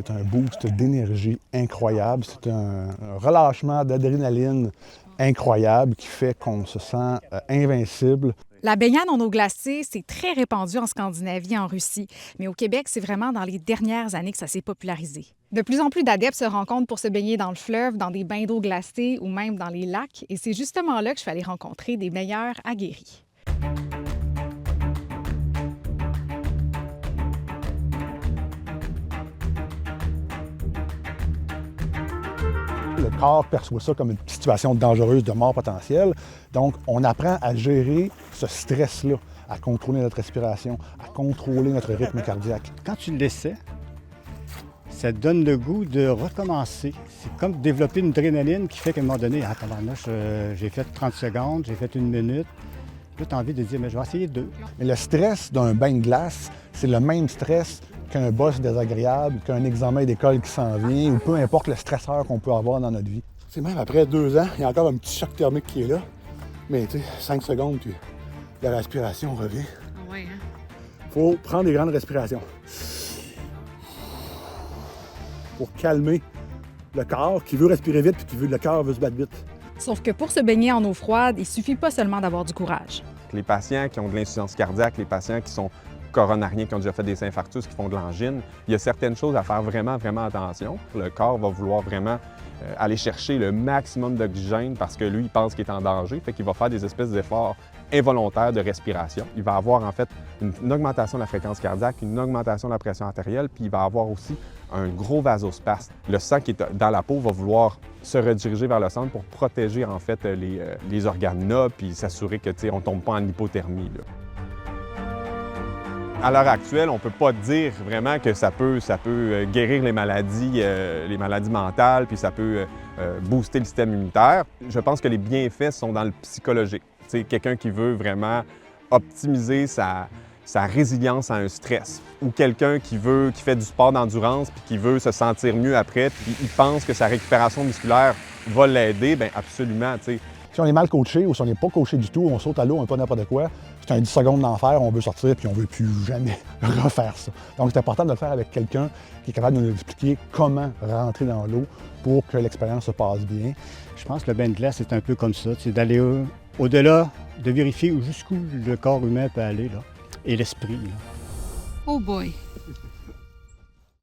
C'est un boost d'énergie incroyable. C'est un relâchement d'adrénaline incroyable qui fait qu'on se sent invincible. La baignade en eau glacée, c'est très répandu en Scandinavie et en Russie. Mais au Québec, c'est vraiment dans les dernières années que ça s'est popularisé. De plus en plus d'adeptes se rencontrent pour se baigner dans le fleuve, dans des bains d'eau glacée ou même dans les lacs. Et c'est justement là que je suis allée rencontrer des meilleurs aguerris. Le corps perçoit ça comme une situation dangereuse de mort potentielle. Donc, on apprend à gérer ce stress-là, à contrôler notre respiration, à contrôler notre rythme cardiaque. Quand tu l'essaies, ça te donne le goût de recommencer. C'est comme développer une adrénaline qui fait qu'à un moment donné, ah, tabarnouche, j'ai fait 30 secondes, j'ai fait 1 minute. Là, tu as envie de dire, mais je vais essayer 2. Mais le stress d'un bain de glace, c'est le même stress qu'un boss désagréable, qu'un examen d'école qui s'en vient, ou peu importe le stresseur qu'on peut avoir dans notre vie. C'est même après 2 ans, il y a encore un petit choc thermique qui est là. Mais tu sais, 5 secondes, puis la respiration revient. Ah ouais, hein? Faut prendre des grandes respirations pour calmer le corps qui veut respirer vite puis le cœur veut se battre vite. Sauf que pour se baigner en eau froide, il suffit pas seulement d'avoir du courage. Les patients qui ont de l'insuffisance cardiaque, les patients qui sont coronariens, qui ont déjà fait des infarctus, qui font de l'angine, il y a certaines choses à faire vraiment attention. Le corps va vouloir vraiment aller chercher le maximum d'oxygène parce que lui, il pense qu'il est en danger, fait qu'il va faire des espèces d'efforts involontaires de respiration. Il va avoir en fait une augmentation de la fréquence cardiaque, une augmentation de la pression artérielle, puis il va avoir aussi un gros vasospasme. Le sang qui est dans la peau va vouloir se rediriger vers le centre pour protéger en fait les organes nobles puis s'assurer que on ne tombe pas en hypothermie, là. À l'heure actuelle, on ne peut pas dire vraiment que ça peut guérir les maladies mentales, puis ça peut booster le système immunitaire. Je pense que les bienfaits sont dans le psychologique. Quelqu'un qui veut vraiment optimiser sa résilience à un stress, ou quelqu'un qui fait du sport d'endurance puis qui veut se sentir mieux après, puis il pense que sa récupération musculaire va l'aider, bien absolument, tu sais. Si on est mal coaché ou si on n'est pas coaché du tout, on saute à l'eau, on n'est pas n'importe quoi, c'est un 10 secondes d'enfer, on veut sortir puis on ne veut plus jamais refaire ça. Donc c'est important de le faire avec quelqu'un qui est capable de nous expliquer comment rentrer dans l'eau pour que l'expérience se passe bien. Je pense que le bain de glace, c'est un peu comme ça, c'est d'aller au-delà, de vérifier jusqu'où le corps humain peut aller, là, et l'esprit. Là. Oh boy!